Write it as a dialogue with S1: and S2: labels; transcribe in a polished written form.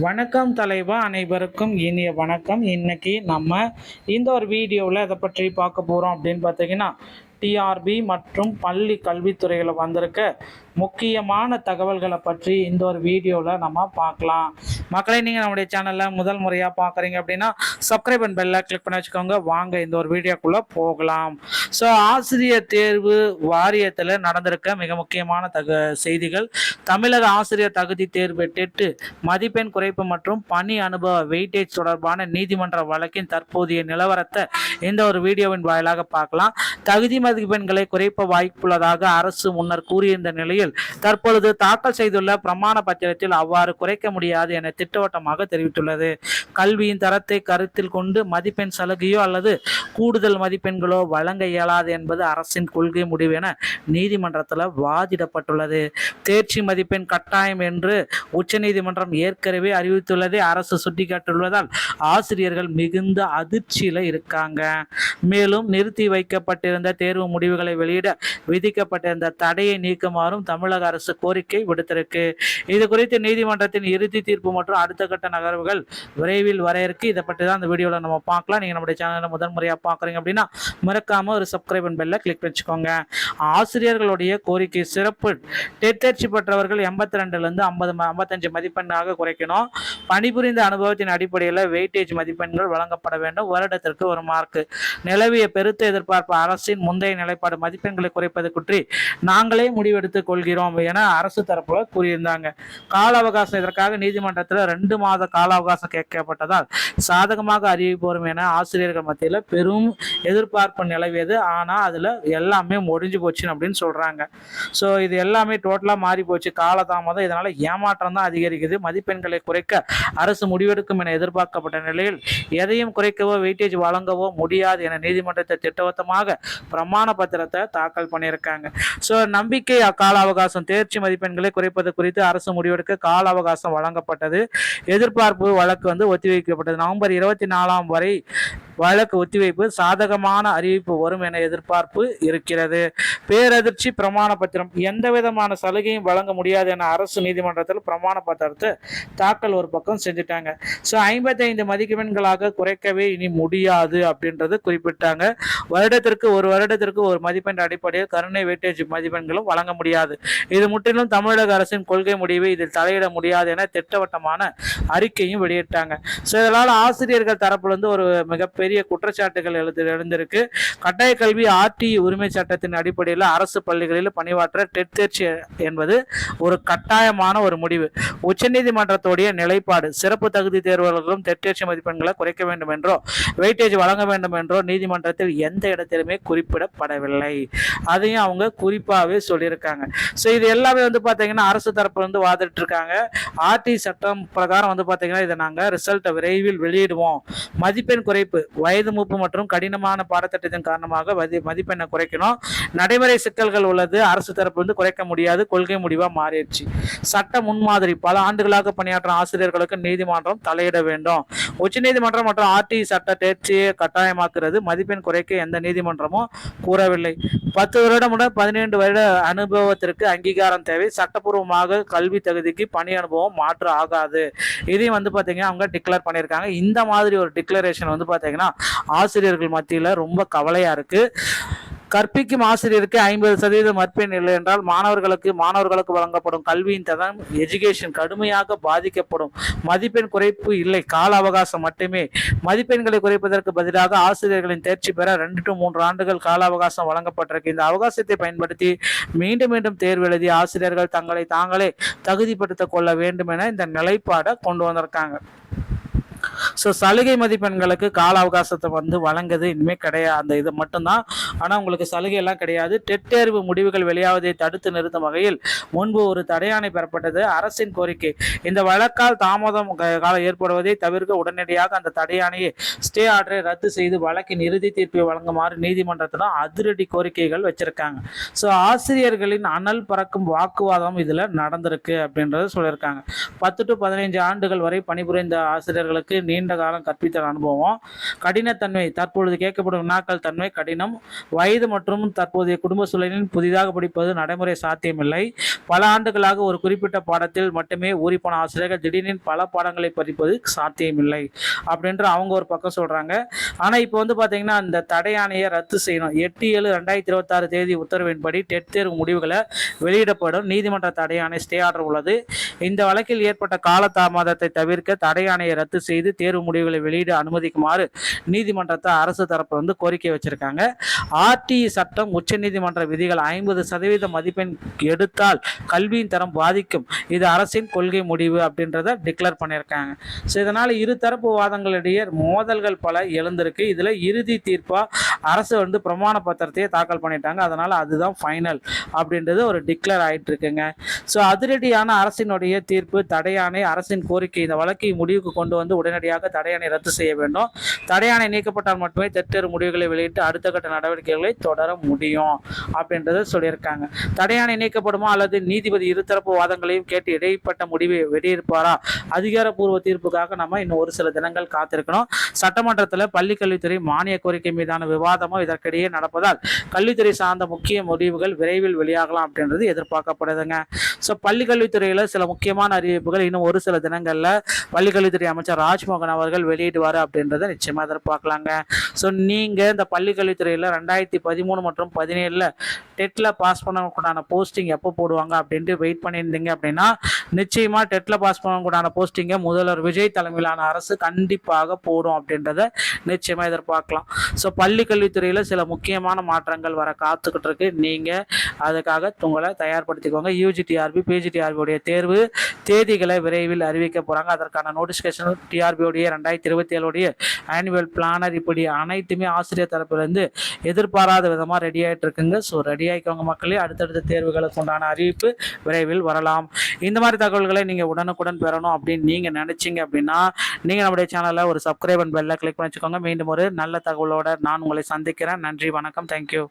S1: வணக்கம் தலைவா, அனைவருக்கும் இனிய வணக்கம். இன்னைக்கு நம்ம இந்த ஒரு வீடியோவில் எதை பற்றி பார்க்க போகிறோம் அப்படின்னு பார்த்தீங்கன்னா, டிஆர்பி மற்றும் பள்ளி கல்வித்துறையில் வந்திருக்க முக்கியமான தகவல்களை பற்றி இந்த ஒரு வீடியோவில் நம்ம பார்க்கலாம். மக்களை, நீங்கள் நம்முடைய சேனலில் முதல் முறையாக பார்க்குறீங்க அப்படின்னா சப்ஸ்கிரைப் அண்ட் பெல்லை கிளிக் பண்ணி வச்சுக்கோங்க. வாங்க இந்த ஒரு வீடியோக்குள்ளே போகலாம். ஸோ ஆசிரியர் தேர்வு வாரியத்தில் நடந்திருக்க மிக முக்கியமான செய்திகள். தமிழக ஆசிரியர் தகுதி தேர்வு டெட்டு மதிப்பெண் குறைப்பு மற்றும் பணி அனுபவ வெயிட்டேஜ் தொடர்பான நீதிமன்ற வழக்கின் தற்போதைய நிலவரத்தை இந்த ஒரு வீடியோவின் வாயிலாக பார்க்கலாம். தகுதி மதிப்பெண்களை குறைப்ப வாய்ப்புள்ளதாக அரசு முன்னர் கூறியிருந்த நிலையில் தற்பொழுது தாக்கல் செய்துள்ள பிரமாண பத்திரத்தில் அவ்வாறு குறைக்க முடியாது என திட்டவட்டமாக தெரிவித்துள்ளது. கல்வியின் தரத்தை கருத்தில் கொண்டு மதிப்பெண் சலுகையோ அல்லது கூடுதல் மதிப்பெண்களோ வழங்க இயலாது என்பது அரசின் கொள்கை முடிவு என நீதிமன்றத்தில் வாதிடப்பட்டுள்ளது. தேர்ச்சி மதிப்பெண் கட்டாயம் என்று உச்சநீதிமன்றம் ஏற்கனவே அறிவித்துள்ளதை அரசு சுட்டிக்காட்டியுள்ளதால் ஆசிரியர்கள் மிகுந்த அதிர்ச்சியில் இருக்காங்க. மேலும் நிறுத்தி வைக்கப்பட்டிருந்த தேர்வு முடிவுகளை வெளியிட விதிக்கப்பட்டிருந்த தடையை நீக்குமாறும் தமிழக அரசு கோரிக்கை விடுத்திருக்கு. இது குறித்து நீதிமன்றத்தின் இறுதி தீர்ப்பு மற்றும் அடுத்த கட்ட நகர்வுகள் விரைவில் வர இருக்கு. இதை பற்றி தான் இந்த வீடியோவில் நம்ம பார்க்கலாம். நீங்கள் நம்முடைய சேனலை முதல் முறையாக பார்க்குறீங்க அப்படின்னா மறக்காம ஒரு சப்ஸ்கிரைப் அண்ட் பெல்லை கிளிக் வச்சுக்கோங்க. ஆசிரியர்களுடைய கோரிக்கை: சிறப்பு டெட் தேர்ச்சி பெற்றவர்கள் 82லிருந்து 55 மதிப்பெண்ணாக குறைக்கணும். பணிபுரிந்த அனுபவத்தின் அடிப்படையில் வெயிட்டேஜ் மதிப்பெண்கள் வழங்கப்பட வேண்டும். வருடத்திற்கு ஒரு மார்க். நிலவிய பெருத்த எதிர்பார்ப்பு அரசின் முந்தைய நிலைப்பாடு மதிப்பெண்களை குறைப்பது பற்றி நாங்களே முடிவெடுத்துக் கொள்கிறோம் என அரசு தரப்புல கூறியிருந்தாங்க. கால அவகாசம்: இதற்காக நீதிமன்றத்தில் 2 மாத கால அவகாசம் கேட்கப்பட்டதால் சாதகமாக அறிவிப்பு வரும் என ஆசிரியர்கள் மத்தியில் பெரும் எதிர்பார்ப்பு நிலவியது. ஆனால் அதில் எல்லாமே முடிஞ்சு போச்சுன்னு அப்படின்னு சொல்றாங்க. ஸோ இது எல்லாமே டோட்டலாக மாறி போச்சு. காலதாமதம், இதனால ஏமாற்றம் தான் அதிகரிக்குது. மதிப்பெண்களை குறைக்க அரசு முடிவெடுக்கும் என எதிர்பார்க்கப்பட்ட நிலையில் எதையும் குறைக்கவோ வெயிட்டேஜ் வழங்கவோ முடியாது என நீதிமன்றத்தை திட்டவட்டமாக பிரமாண பத்திரத்தை தாக்கல் பண்ணியிருக்காங்க. ஸோ நம்பிக்கை கால அவகாசம்: தேர்ச்சி மதிப்பெண்களை குறைப்பது குறித்து அரசு முடிவெடுக்க கால அவகாசம் வழங்கப்பட்டது. எதிர்பார்ப்பு வழக்கு ஒத்திவைக்கப்பட்டது. நவம்பர் 24 வரை வழக்கு ஒத்திவைப்பு. சாதகமான அறிவிப்பு வரும் என எதிர்பார்ப்பு இருக்கிறது. பேரதிர்ச்சி: பிரமாண பத்திரம்: எந்த விதமான சலுகையும் வழங்க முடியாது என அரசு நீதிமன்றத்தில் பிரமாண பத்திரத்தை தாக்கல் ஒரு பக்கம் செஞ்சுட்டாங்க. ஸோ 55 மதிப்பெண்களாக குறைக்கவே இனி முடியாது அப்படின்றது குறிப்பிட்டாங்க. வருடத்திற்கு ஒரு மதிப்பெண் அடிப்படையில் கருணை வெயிட்டேஜ் மதிப்பெண்களும் வழங்க முடியாது. இது முற்றிலும் தமிழக அரசின் கொள்கை முடிவு. இதில் தலையிட முடியாது என திட்டவட்டமான அறிக்கையும் வெளியிட்டாங்க. ஸோ இதனால் ஆசிரியர்கள் தரப்பிலிருந்து ஒரு மிகப்பெரிய குற்றச்சாட்டுகள் எழுந்திருக்கு. கட்டாய கல்வி ஆர்டி உரிமை சட்டத்தின் அடிப்படையில் அரசு பள்ளிகளில் பணியாற்ற டெட் தேர்ச்சி என்பது ஒரு கட்டாயமான ஒரு முடிவு. உச்சநீதிமன்றத்துடைய நிலைப்பாடு: சிறப்பு தகுதி தேர்வர்களும் டெட் தேர்ச்சி மதிப்பெண்களை குறைக்க வேண்டும் என்றோ வெயிட்டேஜ் வழங்க வேண்டும் என்றோ நீதிமன்றத்தில் எந்த இடத்திலுமே குறிப்பிடப்படவில்லை. அதையும் அவங்க குறிப்பாகவே சொல்லியிருக்காங்க. ஸோ இது எல்லாமே பார்த்தீங்கன்னா அரசு தரப்பு வாதிட்டு இருக்காங்க. ஆர்டி சட்டம் பிரகாரம் பார்த்தீங்கன்னா இதை நாங்கள் ரிசல்ட்டை விரைவில் வெளியிடுவோம். மதிப்பெண் குறைப்பு: வயது மூப்பு மற்றும் கடினமான பாடத்திட்டத்தின் காரணமாக மதிப்பெண்ணை குறைக்கணும். நடைமுறை சிக்கல்கள் உள்ளது. அரசு தரப்பு குறைக்க முடியாது. கொள்கை முடிவாக மாறிடுச்சு. சட்ட முன்மாதிரி: பல ஆண்டுகளாக பணியாற்றும் ஆசிரியர்களுக்கு நீதிமன்றம் தலையிட வேண்டும். உச்சநீதிமன்றம் மற்றும் ஆர்டி சட்ட தேர்ச்சியை கட்டாயமாக்குறது. மதிப்பெண் குறைக்க எந்த நீதிமன்றமும் கூறவில்லை. 10 வருடம் முதல் 12 வருட அனுபவத்திற்கு அங்கீகாரம் தேவை. சட்டப்பூர்வமாக கல்வி தகுதிக்கு பணி அனுபவம் மாற்று ஆகாது. இதையும் பார்த்தீங்கன்னா அவங்க டிக்ளேர் பண்ணியிருக்காங்க. இந்த மாதிரி ஒரு டிக்ளரேஷன் பார்த்தீங்கன்னா ஆசிரியர்கள் மத்தியில் ரொம்ப கவலையா இருக்கு. கற்பிக்கும் ஆசிரியருக்கு 50% மதிப்பெண் இல்லை என்றால் மாணவர்களுக்கு வழங்கப்படும் கல்வியின் தரம் எஜுகேஷன் கடுமையாக பாதிக்கப்படும். மதிப்பெண் குறைப்பு இல்லை, கால அவகாசம் மட்டுமே. மதிப்பெண்களை குறைப்பதற்கு பதிலாக ஆசிரியர்களின் தேர்ச்சி பெற 2 to 3 ஆண்டுகள் கால அவகாசம் வழங்கப்பட்டிருக்கு. இந்த அவகாசத்தை பயன்படுத்தி மீண்டும் தேர்வு எழுதி ஆசிரியர்கள் தங்களை தாங்களே தகுதிப்படுத்திக் கொள்ள வேண்டும் என இந்த நிலைப்பாடை கொண்டு வந்திருக்காங்க. ஸோ சலுகை மதிப்பெண்களுக்கு கால அவகாசத்தை வழங்குது இனிமேல் கிடையாது. அந்த இது மட்டும்தான். ஆனால் உங்களுக்கு சலுகை எல்லாம் கிடையாது. டெட் தேர்வு முடிவுகள் வெளியாவதை தடுத்து நிறுத்தும் வகையில் முன்பு ஒரு தடையாணை பெறப்பட்டது. அரசின் கோரிக்கை: இந்த வழக்கால் தாமதம் காலம் ஏற்படுவதை தவிர்க்க உடனடியாக அந்த தடையாணையை ஸ்டே ஆர்டரை ரத்து செய்து வழக்கின் இறுதி தீர்ப்பை வழங்குமாறு நீதிமன்றத்தில் அதிரடி கோரிக்கைகள் வச்சிருக்காங்க. ஸோ ஆசிரியர்களின் அனல் பறக்கும் வாக்குவாதம் இதில் நடந்திருக்கு அப்படின்றத சொல்லியிருக்காங்க. 10 to 15 ஆண்டுகள் வரை பணிபுரிந்த ஆசிரியர்களுக்கு நீண்ட காலம் கற்பித்தல் அனுபவம். கடினத்தன்மை தற்பொழுது கேட்கப்படும் வினாக்கள் தன்மை கடினம். வயது மற்றும் தற்போதைய குடும்ப சூழலில் புதிதாக படிப்பது நடைமுறை சாத்தியமில்லை. பல ஆண்டுகளாக ஒரு குறிப்பிட்ட பாடத்தில் மட்டுமே ஊறிப்போன ஆசிரியர்கள் திடீர்னு பல பாடங்களை படிப்பது சாத்தியமில்லை அப்படின்ற அவங்க ஒரு பக்கம் சொல்றாங்க. ஆனா இப்போ பாத்தீங்கன்னா இந்த தடை ஆணையை ரத்து செய்யணும். 8/7/2026 தேதி உத்தரவின்படி டெட் தேர்வு முடிவுகளை வெளியிடப்படும். நீதிமன்ற தடை ஆணை ஸ்டே ஆர்டர் உள்ளது. இந்த வழக்கில் ஏற்பட்ட காலதாமதத்தை தவிர்க்க தடை ஆணையை ரத்து செய்து தேர்வு முடிவுகளை வெளியிட அனுமதிக்குமாறு நீதிமன்றத்தை அரசு தரப்பு கோரிக்கை வச்சிருக்காங்க. ஆர்டிஇ சட்டம் உச்சநீதிமன்ற விதிகள் 50% மதிப்பெண் எடுத்தால் கல்வியின் தரம் பாதிக்கும். இது அரசின் கொள்கை முடிவு அப்படின்றத டிக்ளேர் பண்ணியிருக்காங்க. ஸோ இதனால் இருதரப்பு வாதங்களிடையே மோதல்கள் பல எழுந்திருக்கு. இதில் இறுதி தீர்ப்பா அரசு பிரமாண பத்திரத்தையே தாக்கல் பண்ணிட்டாங்க. அதனால அதுதான் ஃபைனல் அப்படின்றது ஒரு டிக்ளேர் ஆயிட்டு இருக்குங்க. ஸோ அதிரடியான அரசினுடைய தீர்ப்பு தடையானை அரசின் கோரிக்கை இந்த வழக்கை முடிவுக்கு கொண்டு உடனடியாக தடையானை ரத்து செய்ய வேண்டும். தடையானை நீக்கப்பட்டால் மட்டுமே தேர்வு முடிவுகளை வெளியிட்டு அடுத்த கட்ட நடவடிக்கைகளை தொடர முடியும் அப்படின்றத சொல்லியிருக்காங்க. தடையானை நீக்கப்படுமா அல்லது நீதிபதி இருதரப்பு வாதங்களையும் கேட்டு இடைப்பட்ட முடிவை வெளியிருப்பாரா? அதிகாரப்பூர்வ தீர்ப்புக்காக நம்ம இன்னும் ஒரு சில தினங்கள் காத்திருக்கணும். சட்டமன்றத்தில் பள்ளிக்கல்வித்துறை மானிய கோரிக்கை மீதான விவாதமும் இதற்கிடையே நடப்பதால் கல்வித்துறை சார்ந்த முக்கிய முடிவுகள் விரைவில் வெளியாகலாம் அப்படின்றது எதிர்பார்க்கப்படுதுங்க. ஸோ பள்ளிக்கல்வித்துறையில் சில முக்கியமான அறிவிப்புகள் இன்னும் ஒரு சில தினங்களில் பள்ளிக்கல்வித்துறை அமைச்சர் ராஜ்மோகன் அவர்கள் வெளியிடுவார் அப்படின்றத நிச்சயமாக எதிர்பார்க்கலாங்க. ஸோ நீங்கள் இந்த பள்ளிக்கல்வித்துறையில் 2013 மற்றும் 2017 டெட்டில் பாஸ் பண்ணக்கூடான போஸ்டிங் எப்போ போடுவாங்க அப்படின்ட்டு வெயிட் பண்ணியிருந்தீங்க அப்படின்னா நிச்சயமாக டெட்டில் பாஸ் பண்ணக்கூடான போஸ்டிங்கை முதல்வர் விஜய் தலைமையிலான அரசு கண்டிப்பாக போடும் அப்படின்றத நிச்சயமாக எதிர்பார்க்கலாம். ஸோ பள்ளி கல்வித்துறையில் சில முக்கியமான மாற்றங்கள் வர காத்துக்கிட்டு இருக்கு. நீங்கள் அதுக்காக உங்களை தயார்படுத்திக்கோங்க. யூஜிடிஆர்பி பிஜிடிஆர்பியோடைய தேர்வு தேதிகளை விரைவில் அறிவிக்க போகிறாங்க. அதற்கான நோட்டிஃபிகேஷன் டிஆர்பியோடைய 2027 ஆனுவல் பிளானர் இப்படி அனைத்துமே ஆசிரியர் தரப்பிலிருந்து எதிர்பாராத விதமாக ரெடி ஆகிட்டு இருக்குங்க. ஸோ ரெடி ஆகிக்கோங்க மக்களே. அடுத்தடுத்த தேர்வுகளுக்கு உண்டான அறிவிப்பு விரைவில் வரலாம். இந்த மாதிரி தகவல்களை நீங்கள் உடனுக்குடன் பெறணும் அப்படின்னு நீங்கள் நினைச்சிங்க அப்படின்னா நீங்கள் நம்முடைய சேனலில் ஒரு சப்ஸ்கிரைப் அண்ட் பெல்லை கிளிக் பண்ணி வச்சுக்கோங்க. மீண்டும் ஒரு நல்ல தகவலோட நான் உங்களை சந்திக்கிறேன். நன்றி, வணக்கம், தேங்க்யூ.